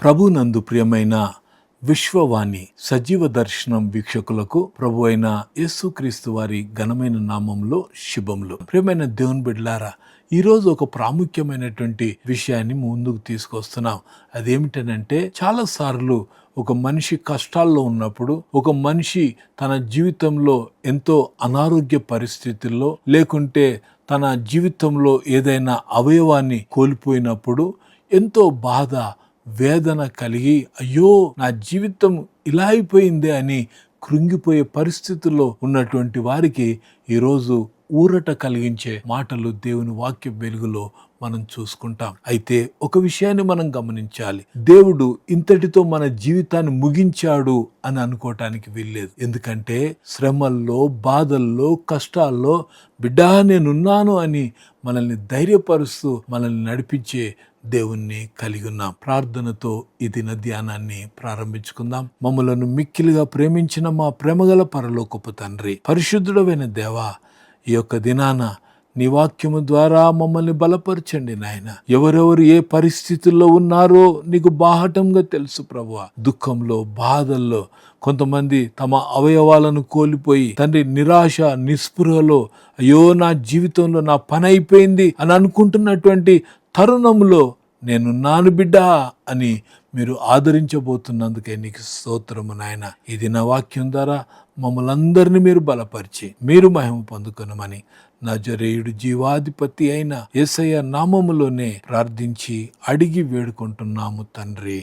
ప్రభునందు ప్రియమైన విశ్వవాణి సజీవ దర్శనం వీక్షకులకు ప్రభు అయిన యేసుక్రీస్తు వారి ఘనమైన నామంలో శుభములు. ప్రియమైన దేవుని బిడ్డలారా, ఈరోజు ఒక ప్రాముఖ్యమైనటువంటి విషయాన్ని ముందుకు తీసుకొస్తున్నాం. అదేమిటనంటే, చాలా సార్లు ఒక మనిషి కష్టాల్లో ఉన్నప్పుడు, ఒక మనిషి తన జీవితంలో ఎంతో అనారోగ్య పరిస్థితుల్లో, లేకుంటే తన జీవితంలో ఏదైనా అవయవాన్ని కోల్పోయినప్పుడు ఎంతో బాధ, వేదన కలిగి, అయ్యో నా జీవితం ఇలా అయిపోయిందే అని కృంగిపోయే పరిస్థితుల్లో ఉన్నటువంటి వారికి ఈరోజు ఊరట కలిగించే మాటలు దేవుని వాక్య వెలుగులో మనం చూసుకుంటాం. అయితే ఒక విషయాన్ని మనం గమనించాలి. దేవుడు ఇంతటితో మన జీవితాన్ని ముగించాడు అని అనుకోవటానికి వీల్లేదు. ఎందుకంటే శ్రమల్లో, బాధల్లో, కష్టాల్లో బిడ్డా నేనున్నాను అని మనల్ని ధైర్యపరుస్తూ మనల్ని నడిపించే దేవుణ్ణి కలిగి ఉన్నాం. ప్రార్థనతో ఈ దిన ధ్యానాన్ని ప్రారంభించుకుందాం. మమ్మలను మిక్కిలిగా ప్రేమించిన మా ప్రేమగల పరలోకపు తండ్రి, పరిశుద్ధుడైన దేవా, ఈ యొక్క దినాన నీ వాక్యము ద్వారా మమ్మల్ని బలపరచండి నాయన. ఎవరెవరు ఏ పరిస్థితుల్లో ఉన్నారో నీకు బాహటంగా తెలుసు ప్రభువా. దుఃఖంలో, బాధల్లో, కొంతమంది తమ అవయవాలను కోల్పోయి తండ్రి నిరాశ, నిస్పృహలో, అయ్యో నా జీవితంలో నా పని అయిపోయింది అని అనుకుంటున్నటువంటి తరుణంలో నేనున్నాను బిడ్డా అని మీరు ఆదరించబోతున్నందుకే నీకు స్తోత్రము నాయన. ఇది నా వాక్యం ద్వారా మమ్మల్ని అందరినీ మీరు బలపరిచి మీరు మహిమ పొందుకొనమని నజరేయుడు జీవాధిపతి అయిన యేసయ్య నామములోనే ప్రార్థించి అడిగి వేడుకుంటున్నాము తండ్రి,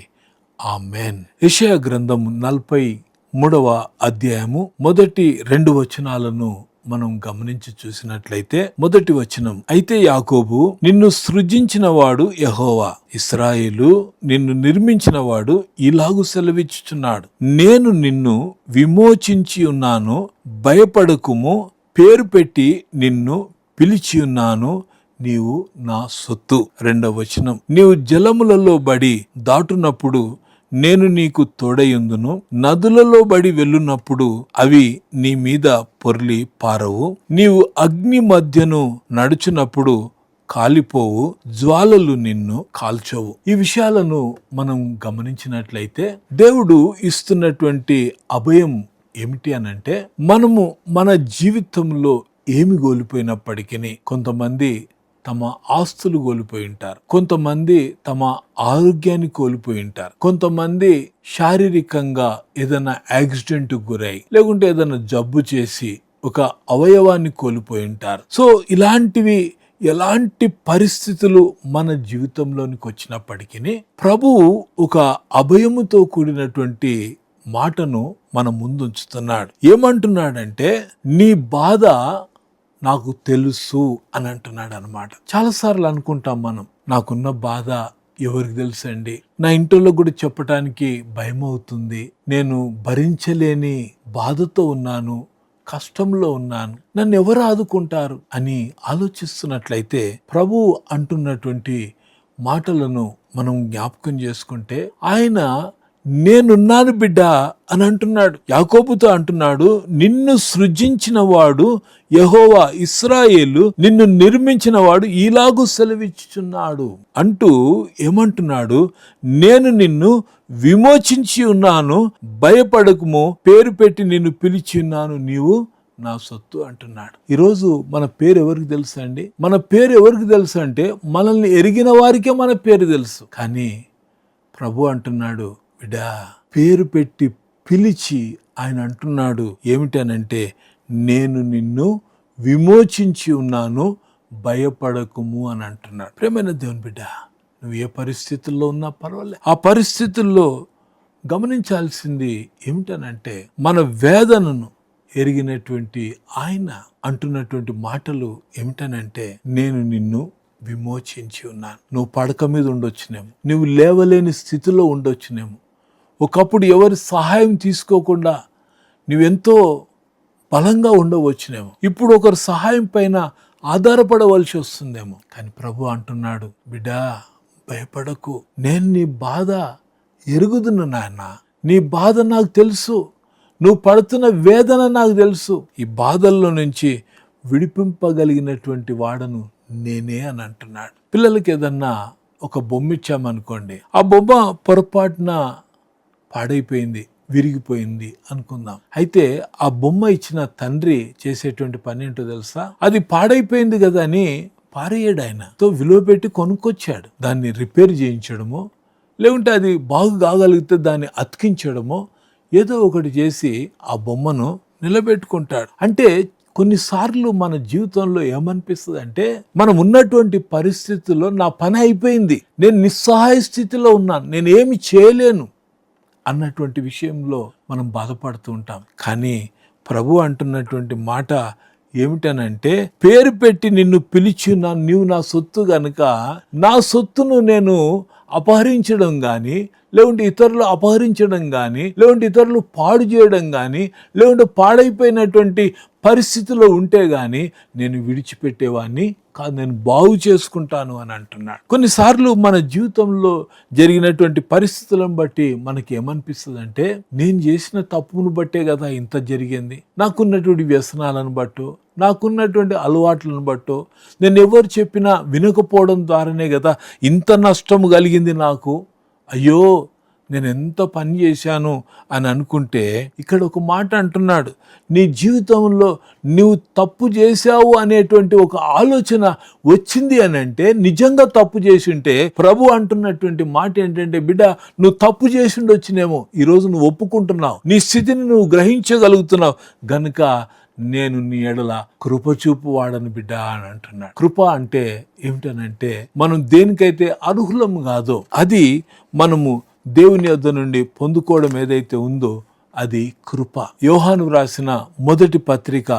ఆమెన్. యెషయా గ్రంథం 43వ అధ్యాయము మొదటి 2 వచనాలను మనం గమనించి చూసినట్లయితే, మొదటి వచనం, అయితే యాకోబు నిన్ను సృజించిన వాడు యెహోవా, ఇశ్రాయేలు నిన్ను నిర్మించిన వాడు ఇలాగు సెలవిచ్చుచున్నాడు, నేను నిన్ను విమోచించి ఉన్నాను, భయపడకుము, పేరు పెట్టి నిన్ను పిలిచి ఉన్నాను, నీవు నా సొత్తు. 2వ వచనం, నీవు జలములలో బడి దాటునప్పుడు నేను నీకు తోడయుందును, నదులలో బడి వెళ్ళునప్పుడు అవి నీ మీద పొర్లి పారవు, నీవు అగ్ని మధ్యను నడుచునప్పుడు కాలిపోవు, జ్వాలలు నిన్ను కాల్చవు. ఈ విషయాలను మనం గమనించినట్లయితే దేవుడు ఇస్తున్నటువంటి అభయం ఏమిటి అనంటే, మనము మన జీవితంలో ఏమి కోల్పోయినప్పటికీ, కొంతమంది తమ ఆస్తులు కోల్పోయి ఉంటారు, కొంతమంది తమ ఆరోగ్యాన్ని కోల్పోయి ఉంటారు, కొంతమంది శారీరకంగా ఏదైనా యాక్సిడెంట్ గురై, లేకుంటే ఏదైనా జబ్బు చేసి ఒక అవయవాన్ని కోల్పోయి ఉంటారు. సో ఇలాంటివి ఎలాంటి పరిస్థితులు మన జీవితంలోనికి వచ్చినప్పటికీ ప్రభువు ఒక అభయముతో కూడినటువంటి మాటను మన ముందు ఉంచుతున్నాడు. ఏమంటున్నాడంటే, నీ బాధ నాకు తెలుసు అని అంటున్నాడు అనమాట. చాలాసార్లు అనుకుంటాం మనం, నాకున్న బాధ ఎవరికి తెలుసండి, నా ఇంట్లో కూడా చెప్పటానికి భయం అవుతుంది, నేను భరించలేని బాధతో ఉన్నాను, కష్టంలో ఉన్నాను, నన్ను ఎవరు ఆదుకుంటారు అని ఆలోచిస్తున్నట్లయితే ప్రభువు అంటున్నటువంటి మాటలను మనం జ్ఞాపకం చేసుకుంటే, ఆయన నేనున్నాను బిడ్డ అని అంటున్నాడు. యాకోబుతో అంటున్నాడు, నిన్ను సృజించిన వాడు యెహోవా, ఇశ్రాయేలు నిన్ను నిర్మించిన వాడు ఇలాగూ సెలవిచ్చుచున్నాడు అంటూ ఏమంటున్నాడు, నేను నిన్ను విమోచించి ఉన్నాను, భయపడకుము, పేరు పెట్టి నిన్ను పిలిచి ఉన్నాను, నీవు నా సొత్తు అంటున్నాడు. ఈరోజు మన పేరు ఎవరికి తెలుసు అండి? మన పేరు ఎవరికి తెలుసు అంటే, మనల్ని ఎరిగిన వారికే మన పేరు తెలుసు. కానీ ప్రభు అంటున్నాడు, బిడ్డా, పేరు పెట్టి పిలిచి ఆయన అంటున్నాడు ఏమిటనంటే, నేను నిన్ను విమోచించి ఉన్నాను, భయపడకుము అని అంటున్నాడు. ప్రియమైన దేవుని బిడ్డ, నువ్వు ఏ పరిస్థితుల్లో ఉన్నా పర్వాలేదు, ఆ పరిస్థితుల్లో గమనించాల్సింది ఏమిటనంటే, మన వేదనను ఎరిగినటువంటి ఆయన అంటున్నటువంటి మాటలు ఏమిటనంటే, నేను నిన్ను విమోచించి ఉన్నాను. నువ్వు పడక మీద ఉండొచ్చునేమో, నువ్వు లేవలేని స్థితిలో ఉండొచ్చునేమో, ఒకప్పుడు ఎవరి సహాయం తీసుకోకుండా నువ్వెంతో బలంగా ఉండవచ్చునేమో, ఇప్పుడు ఒకరి సహాయం పైన ఆధారపడవలసి వస్తుందేమో. కానీ ప్రభు అంటున్నాడు, బిడ్డా భయపడకు, నేను నీ బాధ ఎరుగుదును నాయన, నీ బాధ నాకు తెలుసు, నువ్వు పడుతున్న వేదన నాకు తెలుసు, ఈ బాధల్లో నుంచి విడిపింపగలిగినటువంటి వాడను నేనే అని అంటున్నాడు. పిల్లలకి ఏదన్నా ఒక బొమ్మ ఇచ్చామనుకోండి, ఆ బొమ్మ పొరపాటున పాడైపోయింది, విరిగిపోయింది అనుకుందాం. అయితే ఆ బొమ్మ ఇచ్చిన తండ్రి చేసేటువంటి పని ఏంటో తెలుసా? అది పాడైపోయింది కదా అని పారేయడు. ఆయన విలువ పెట్టి కొనుక్కొచ్చాడు. దాన్ని రిపేర్ చేయించడమో, లేకుంటే అది బాగు కాగలిగితే దాన్ని అతికించడమో ఏదో ఒకటి చేసి ఆ బొమ్మను నిలబెట్టుకుంటాడు. అంటే కొన్నిసార్లు మన జీవితంలో ఏమనిపిస్తుంది అంటే, మనం ఉన్నటువంటి పరిస్థితుల్లో నా పని అయిపోయింది, నేను నిస్సహాయ స్థితిలో ఉన్నాను, నేను ఏమి చేయలేను అన్నటువంటి విషయంలో మనం బాధపడుతూ ఉంటాం. కానీ ప్రభు అంటున్నటువంటి మాట ఏమిటనంటే, పేరు పెట్టి నిన్ను పిలిచిన నీవు నా సొత్తు గనుక నా సొత్తును నేను అపహరించడం కానీ, లేకుంటే ఇతరులు అపహరించడం కానీ, లేకుంటే ఇతరులు పాడు చేయడం కానీ, లేకుంటే పాడైపోయినటువంటి పరిస్థితిలో ఉంటే గాని నేను విడిచిపెట్టేవాడిని కాదు, నేను బాగు చేసుకుంటాను అని అంటున్నాడు. కొన్నిసార్లు మన జీవితంలో జరిగినటువంటి పరిస్థితులను బట్టి మనకి ఏమనిపిస్తుంది అంటే, నేను చేసిన తప్పును బట్టే కదా ఇంత జరిగింది, నాకున్నటువంటి వ్యసనాలను బట్టో, నాకున్నటువంటి అలవాట్లను బట్టో, నేను ఎవరు చెప్పినా వినకపోవడం ద్వారానే కదా ఇంత నష్టం కలిగింది నాకు, అయ్యో నేను ఎంత పని చేశాను అని అనుకుంటే, ఇక్కడ ఒక మాట అంటున్నాడు, నీ జీవితంలో నువ్వు తప్పు చేశావు అనేటువంటి ఒక ఆలోచన వచ్చింది అని అంటే, నిజంగా తప్పు చేసి ఉంటే ప్రభు అంటున్నటువంటి మాట ఏంటంటే, బిడ్డ నువ్వు తప్పు చేసి ఉండొచ్చినేమో, ఈరోజు నువ్వు ఒప్పుకుంటున్నావు, నీ స్థితిని నువ్వు గ్రహించగలుగుతున్నావు గనుక నేను నీ ఎడల కృప చూపు వాడను బిడ్డ అని అంటున్నాడు. కృప అంటే ఏమిటనంటే, మనం దేనికైతే అర్హులం కాదో అది మనము దేవుని యొద్ద నుండి పొందుకోవడం ఏదైతే ఉందో అది కృప. యోహాను రాసిన మొదటి పత్రిక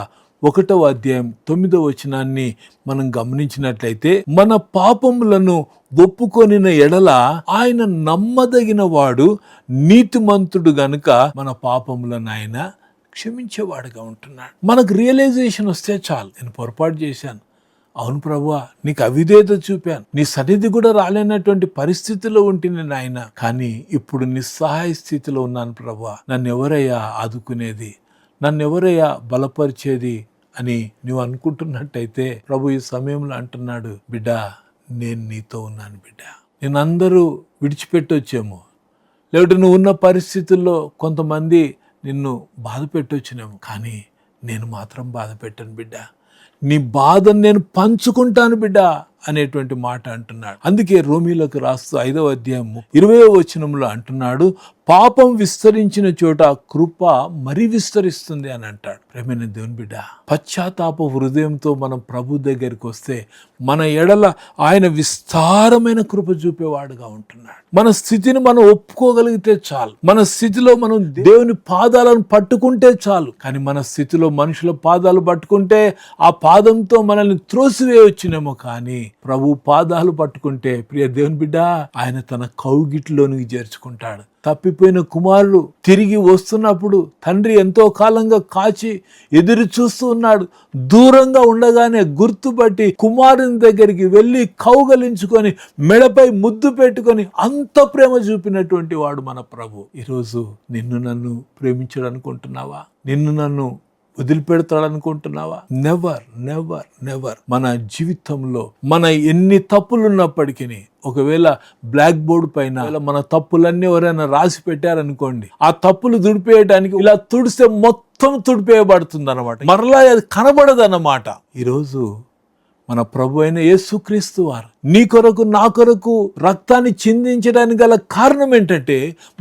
1వ అధ్యాయం 9వ వచనాన్ని మనం గమనించినట్లయితే, మన పాపములను ఒప్పుకొనిన ఎడల ఆయన నమ్మదగిన వాడు, నీతిమంతుడు గనుక మన పాపములను ఆయన క్షమించేవాడుగా ఉంటున్నాడు. మనకు రియలైజేషన్ వస్తే చాలు, నేను పొరపాటు చేశాను, అవును ప్రభువా నీకు అవిధేయత చూపాను, నీ సన్నిధి కూడా రాలేనటువంటి పరిస్థితిలో ఉంటుంది నాయన, కానీ ఇప్పుడు నిస్సహాయ స్థితిలో ఉన్నాను ప్రభువా, నన్ను ఎవరయ్యా ఆదుకునేది, నన్ను ఎవరయ్యా బలపరిచేది అని నువ్వు అనుకుంటున్నట్టయితే ప్రభు ఈ సమయంలో అంటున్నాడు, బిడ్డ నేను నీతో ఉన్నాను బిడ్డ. నేను అందరూ విడిచిపెట్టొచ్చేమో, లేకపోతే నువ్వు ఉన్న పరిస్థితుల్లో కొంతమంది నిన్ను బాధ పెట్టొచ్చినేమో, కానీ నేను మాత్రం బాధ పెట్టను బిడ్డ, నీ బాధను నేను పంచుకుంటాను బిడ్డ అనేటువంటి మాట అంటున్నాడు. అందుకే రోమీలకు రాస్తూ 5వ అధ్యాయం 20వ వచనంలో అంటున్నాడు, పాపం విస్తరించిన చోట కృప మరి విస్తరిస్తుంది అని అంటాడు. ప్రేమైన దేవుని బిడ్డ, పశ్చాత్తాప హృదయంతో మనం ప్రభు దగ్గరికి వస్తే మన ఎడల ఆయన విస్తారమైన కృప చూపేవాడుగా ఉంటున్నాడు. మన స్థితిని మనం ఒప్పుకోగలిగితే చాలు, మన స్థితిలో మనం దేవుని పాదాలను పట్టుకుంటే చాలు. కానీ మన స్థితిలో మనుషుల పాదాలు పట్టుకుంటే ఆ పాదంతో మనల్ని త్రోసివేయొచ్చునేమో, కానీ ప్రభు పాదాలు పట్టుకుంటే ప్రియ దేవుని బిడ్డ ఆయన తన కౌగిట్లోనికి చేర్చుకుంటాడు. తప్పిపోయిన కుమారుడు తిరిగి వస్తున్నప్పుడు తండ్రి ఎంతో కాలంగా కాచి ఎదురు చూస్తూ ఉన్నాడు. దూరంగా ఉండగానే గుర్తుపట్టి కుమారుని దగ్గరికి వెళ్ళి కౌగలించుకొని మెడపై ముద్దు పెట్టుకొని అంత ప్రేమ చూపినటువంటి వాడు మన ప్రభు. ఈరోజు నిన్ను నన్ను ప్రేమించాడనుకుంటున్నావా? నిన్ను నన్ను వదిలిపెడతాడనుకుంటున్నావా? Never never never. మన జీవితంలో మన ఎన్ని తప్పులున్నప్పటికీ, ఒకవేళ బ్లాక్ బోర్డు పైన మన తప్పులన్నీ ఎవరైనా రాసి పెట్టారనుకోండి, ఆ తప్పులు తుడిపేయడానికి ఇలా తుడిస్తే మొత్తం తుడిపేయబడుతుంది అన్నమాట, మరలా అది కనబడదు అన్నమాట. ఈరోజు మన ప్రభు అయిన యేసుక్రీస్తు వారు నీ కొరకు నా కొరకు రక్తాన్ని చిందించడానికి గల కారణం ఏంటంటే,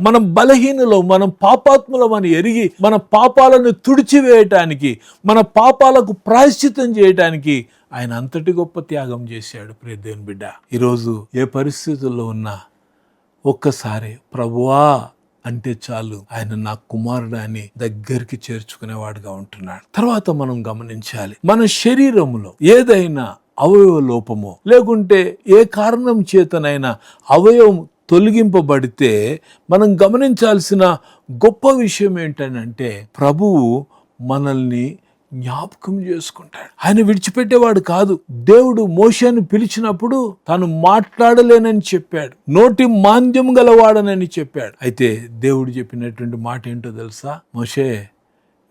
మనం బలహీనలో, మనం పాపాత్ములం అని ఎరిగి మన పాపాలను తుడిచివేయటానికి, మన పాపాలకు ప్రాయశ్చిత్తం చేయటానికి ఆయన అంతటి గొప్ప త్యాగం చేశాడు. ప్రియ దేవుని బిడ్డ, ఈరోజు ఏ పరిస్థితుల్లో ఉన్నా ఒక్కసారి ప్రభువా అంటే చాలు, ఆయన నా కుమారుడు అని దగ్గరికి చేర్చుకునేవాడుగా ఉంటున్నాడు. తర్వాత మనం గమనించాలి, మన శరీరంలో ఏదైనా అవయవ లోపమో, లేకుంటే ఏ కారణం చేతనైనా అవయవం తొలగింపబడితే మనం గమనించాల్సిన గొప్ప విషయం ఏంటంటే, ప్రభువు మనల్ని జ్ఞాపకం చేసుకుంటాడు. ఆయన విడిచిపెట్టేవాడు కాదు. దేవుడు మోషేను పిలిచినప్పుడు తాను మాట్లాడలేనని చెప్పాడు, నోటి మాంద్యం గలవాడనని చెప్పాడు. అయితే దేవుడు చెప్పినటువంటి మాట ఏంటో తెలుసా? మోషే,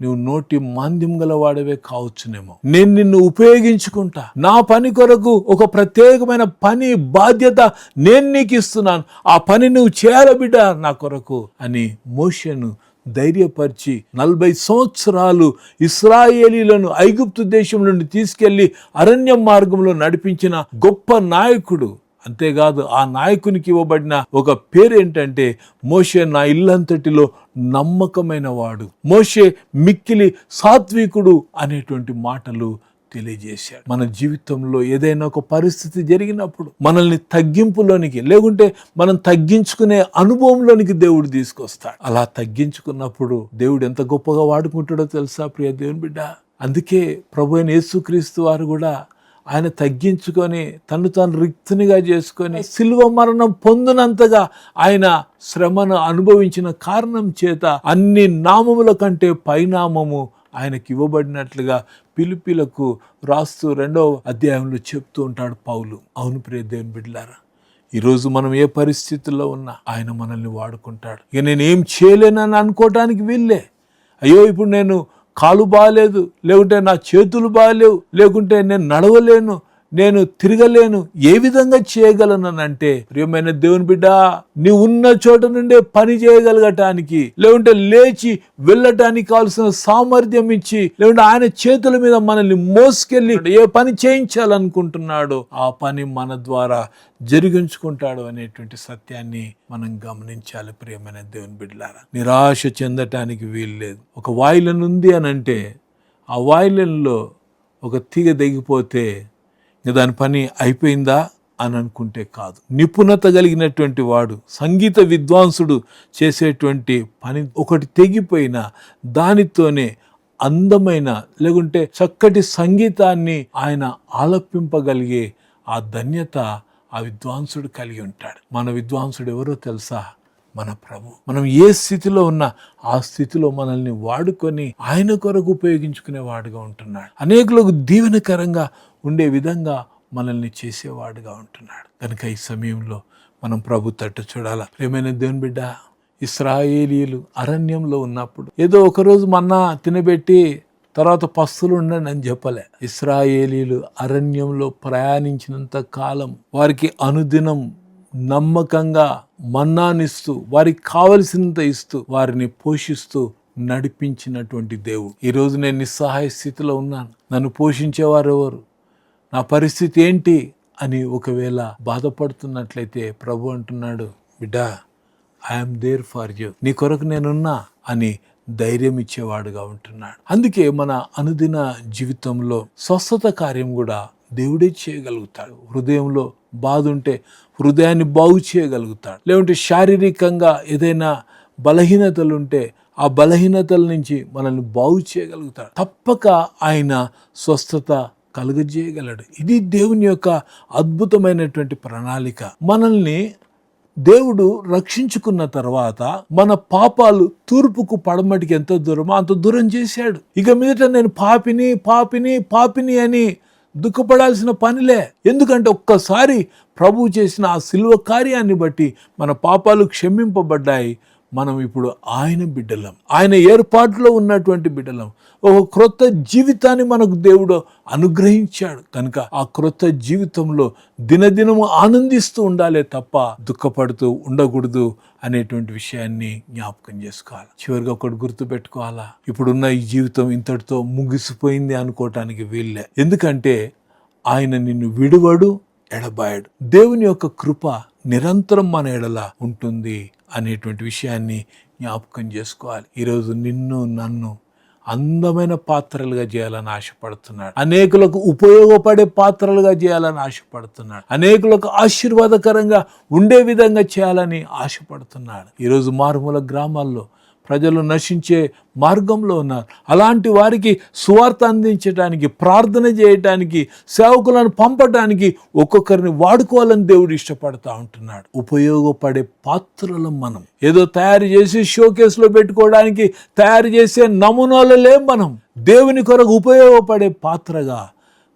నువ్వు నోటి మాంద్యం గల వాడవే కావచ్చునేమో. నేను నిన్ను ఉపయోగించుకుంటా, నా పని కొరకు ఒక ప్రత్యేకమైన పని బాధ్యత నేను నీకు ఇస్తున్నాను, ఆ పని నువ్వు చేయాల బిడ్డ నా కొరకు అని మోషేను ధైర్యపరిచి 40 సంవత్సరాలు ఇశ్రాయేలీలను ఐగుప్తు దేశం నుండి తీసుకెళ్లి అరణ్య మార్గంలో నడిపించిన గొప్ప నాయకుడు. అంతేకాదు, ఆ నాయకునికి ఇవ్వబడిన ఒక పేరు ఏంటంటే మోషే నా ఇల్లంతటిలో నమ్మకమైన వాడు, మోషే మిక్కిలి సాత్వికుడు అనేటువంటి మాటలు తెలియజేశాడు. మన జీవితంలో ఏదైనా ఒక పరిస్థితి జరిగినప్పుడు మనల్ని తగ్గింపులోనికి, లేకుంటే మనం తగ్గించుకునే అనుభవంలోనికి దేవుడు తీసుకొస్తాడు. అలా తగ్గించుకున్నప్పుడు దేవుడు ఎంత గొప్పగా వాడుకుంటాడో తెలుసా ప్రియ దేవుని బిడ్డ. అందుకే ప్రభువైన యేసుక్రీస్తు వారు కూడా ఆయన తగ్గించుకొని తను తాను రిక్తునిగా చేసుకొని సిలువ మరణం పొందినంతగా ఆయన శ్రమను అనుభవించిన కారణం చేత అన్ని నామముల కంటే పైనామము ఆయనకి ఇవ్వబడినట్లుగా పిలిపిలకు రాస్తూ 2వ అధ్యాయంలో చెప్తూ ఉంటాడు పౌలు. అవును ప్రియ దేవుని బిడ్డలారా, ఈరోజు మనం ఏ పరిస్థితుల్లో ఉన్నా ఆయన మనల్ని వాడుకుంటాడు. ఇక నేనేం చేయలేనని అనుకోవటానికి వీళ్ళే, అయ్యో ఇప్పుడు నేను కాలు బాగాలేదు, లేకుంటే నా చేతులు బాగాలేవు, లేకుంటే నేను నడవలేను, నేను తిరగలేను, ఏ విధంగా చేయగలనంటే ప్రియమైన దేవుని బిడ్డ, నీ ఉన్న చోట నుండే పని చేయగలగటానికి, లేకుంటే లేచి వెళ్ళటానికి కావాల్సిన సామర్థ్యం ఇచ్చి, లేకుంటే ఆయన చేతుల మీద మనల్ని మోసుకెళ్ళి ఏ పని చేయించాలనుకుంటున్నాడో ఆ పని మన ద్వారా జరిగించుకుంటాడు అనేటువంటి సత్యాన్ని మనం గమనించాలి. ప్రియమైన దేవుని బిడ్డలారా, నిరాశ చెందటానికి వీల్లేదు. ఒక వాయిలన్ ఉంది అని అంటే ఆ వాయిలన్లో ఒక తీగ దిగిపోతే దాని పని అయిపోయిందా అని అనుకుంటే కాదు. నిపుణత కలిగినటువంటి వాడు, సంగీత విద్వాంసుడు చేసేటువంటి పని ఒకటి తెగిపోయినా దానితోనే అందమైన, లేకుంటే చక్కటి సంగీతాన్ని ఆయన ఆలపింపగలిగే ఆ ధన్యత ఆ విద్వాంసుడు కలిగి ఉంటాడు. మన విద్వాంసుడు ఎవరో తెలుసా? మన ప్రభు. మనం ఏ స్థితిలో ఉన్నా ఆ స్థితిలో మనల్ని వాడుకొని ఆయన కొరకు ఉపయోగించుకునే వాడుగా ఉంటున్నాడు. అనేకులకు దీవెనకరంగా ఉండే విధంగా మనల్ని చేసేవాడుగా ఉంటున్నాడు. కనుక ఈ సమయంలో మనం ప్రభు తట్టు చూడాలా. ప్రియమైన దేవుని బిడ్డ, ఇశ్రాయేలీయులు అరణ్యంలో ఉన్నప్పుడు ఏదో ఒకరోజు మన్నా తినబెట్టి తర్వాత పస్తులు ఉండండి అని చెప్పలే. ఇశ్రాయేలీయులు అరణ్యంలో ప్రయాణించినంత కాలం వారికి అనుదినం నమ్మకంగా మన్నానిస్తూ, వారికి కావలసినంత ఇస్తూ, వారిని పోషిస్తూ నడిపించినటువంటి దేవుడు. ఈరోజు నేను నిస్సహాయ స్థితిలో ఉన్నాను, నన్ను పోషించేవారు ఎవరు, నా పరిస్థితి ఏంటి అని ఒకవేళ బాధపడుతున్నట్లయితే ప్రభు అంటున్నాడు, బిడ్డా, ఐఎమ్ దేర్ ఫర్ యూ, నీ కొరకు నేనున్నా అని ధైర్యం ఇచ్చేవాడుగా ఉంటున్నాడు. అందుకే మన అనుదిన జీవితంలో స్వస్థత కార్యం కూడా దేవుడే చేయగలుగుతాడు. హృదయంలో బాధ ఉంటే హృదయాన్ని బాగు చేయగలుగుతాడు. లేకుంటే శారీరకంగా ఏదైనా బలహీనతలు ఉంటే ఆ బలహీనతల నుంచి మనల్ని బాగు చేయగలుగుతాడు. తప్పక ఆయన స్వస్థత కలుగజేయగలడు. ఇది దేవుని యొక్క అద్భుతమైనటువంటి ప్రణాళిక. మనల్ని దేవుడు రక్షించుకున్న తర్వాత మన పాపాలు తూర్పుకు పడమటికి ఎంత దూరమో అంత దూరం చేశాడు. ఇక మీదట నేను పాపిని పాపిని పాపిని అని దుఃఖపడాల్సిన పనిలే. ఎందుకంటే ఒక్కసారి ప్రభువు చేసిన ఆ సిలువ కార్యాన్ని బట్టి మన పాపాలు క్షమింపబడ్డాయి. మనం ఇప్పుడు ఆయన బిడ్డలం, ఆయన ఏర్పాటులో ఉన్నటువంటి బిడ్డలం. ఒక క్రొత్త జీవితాన్ని మనకు దేవుడు అనుగ్రహించాడు. కనుక ఆ క్రొత్త జీవితంలో దినదినము ఆనందిస్తూ ఉండాలే తప్ప దుఃఖపడుతూ ఉండకూడదు అనేటువంటి విషయాన్ని జ్ఞాపకం చేసుకోవాలి. చివరిగా ఒకటి గుర్తు పెట్టుకోవాలా, ఇప్పుడున్న ఈ జీవితం ఇంతటితో ముగిసిపోయింది అనుకోవటానికి వీల్లే. ఎందుకంటే ఆయన నిన్ను విడువడు, ఎడబాయడు. దేవుని యొక్క కృప నిరంతరం మన ఎడల ఉంటుంది అనేటువంటి విషయాన్ని జ్ఞాపకం చేసుకోవాలి. ఈరోజు నిన్ను నన్ను అందమైన పాత్రలుగా చేయాలని ఆశపడుతున్నాడు. అనేకులకు ఉపయోగపడే పాత్రలుగా చేయాలని ఆశపడుతున్నాడు. అనేకులకు ఆశీర్వాదకరంగా ఉండే విధంగా చేయాలని ఆశపడుతున్నాడు. ఈరోజు మారుమూల గ్రామాల్లో ప్రజలు నశించే మార్గంలో ఉన్నారు. అలాంటి వారికి సువార్త అందించడానికి, ప్రార్థన చేయటానికి, సేవకులను పంపడానికి ఒక్కొక్కరిని వాడుకోవాలని దేవుడు ఇష్టపడతా ఉంటున్నాడు. ఉపయోగపడే పాత్రలు మనం ఏదో తయారు చేసి షోకేస్లో పెట్టుకోవడానికి తయారు చేసే నమూనాలలే మనం. దేవుని కొరకు ఉపయోగపడే పాత్రగా,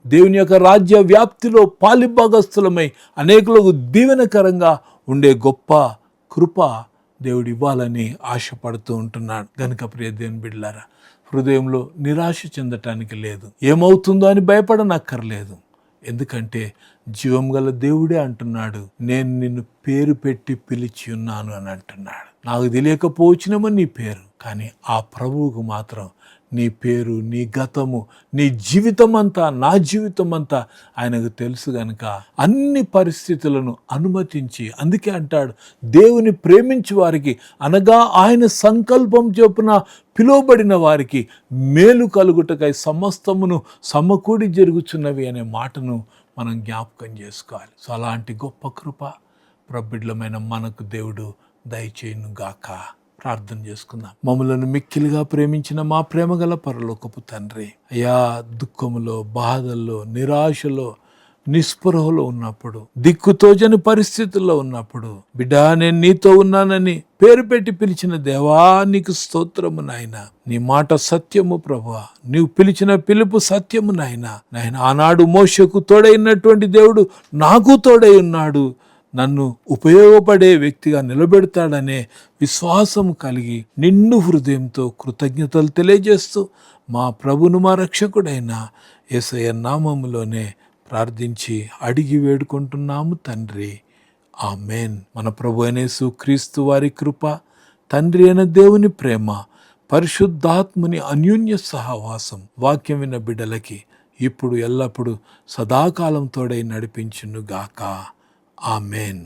దేవుని యొక్క రాజ్య వ్యాప్తిలో పాలిభాగస్థులమై అనేకులకు దీవెనకరంగా ఉండే గొప్ప కృప దేవుడు ఇవ్వాలని ఆశపడుతూ ఉంటున్నాడు. కనుక ప్రియ దేవుని బిడ్డలారా, హృదయంలో నిరాశ చెందటానికి లేదు. ఏమవుతుందో అని భయపడనక్కర్లేదు. ఎందుకంటే జీవం గల దేవుడే అంటున్నాడు, నేను నిన్ను పేరు పెట్టి పిలిచి ఉన్నాను అని అంటున్నాడు. నాకు తెలియకపోవచ్చునేమో నీ పేరు, కానీ ఆ ప్రభువుకు మాత్రం నీ పేరు, నీ గతము, నీ జీవితం అంతా, నా జీవితం అంతా ఆయనకు తెలుసు గనుక అన్ని పరిస్థితులను అనుమతించి, అందుకే అంటాడు, దేవుని ప్రేమించు వారికి అనగా ఆయన సంకల్పం చొప్పున పిలువబడిన వారికి మేలు కలుగుటకై సమస్తమును సమకూడి జరుగుచున్నవి అనే మాటను మనం జ్ఞాపకం చేసుకోవాలి. సో అలాంటి గొప్ప కృప ప్రబిడ్లమైన మనకు దేవుడు దయచేయును గాక. ప్రార్థన చేసుకుందాం. మమ్మలను మిక్కిలిగా ప్రేమించిన మా ప్రేమగల పరలోకపు తండ్రి, అయ్యా, దుఃఖములో, బాధల్లో, నిరాశలో, నిస్పృహలో ఉన్నప్పుడు, దిక్కుతోచని పరిస్థితుల్లో ఉన్నప్పుడు, బిడ్డా నేను నీతో ఉన్నానని పేరు పెట్టి పిలిచిన దేవా, నీకు స్తోత్రము నాయన. నీ మాట సత్యము ప్రభువా, నీవు పిలిచిన పిలుపు సత్యము నాయన. ఆనాడు మోషకు తోడైనటువంటి దేవుడు నాకు తోడై ఉన్నాడు, నన్ను ఉపయోగపడే వ్యక్తిగా నిలబెడతాడనే విశ్వాసం కలిగి నిండు హృదయంతో కృతజ్ఞతలు తెలియజేస్తూ మా ప్రభును, మా రక్షకుడైన యేసయ్య నామములోనే ప్రార్థించి అడిగి వేడుకుంటున్నాము తండ్రి. ఆమేన్. మన ప్రభు అయిన యేసుక్రీస్తు వారి కృప, తండ్రి అయిన దేవుని ప్రేమ, పరిశుద్ధాత్ముని అన్యోన్య సహవాసం వాక్యం విన్న బిడ్డలకి ఇప్పుడు ఎల్లప్పుడూ సదాకాలం తోడై నడిపించును గాక. ఆమేన్.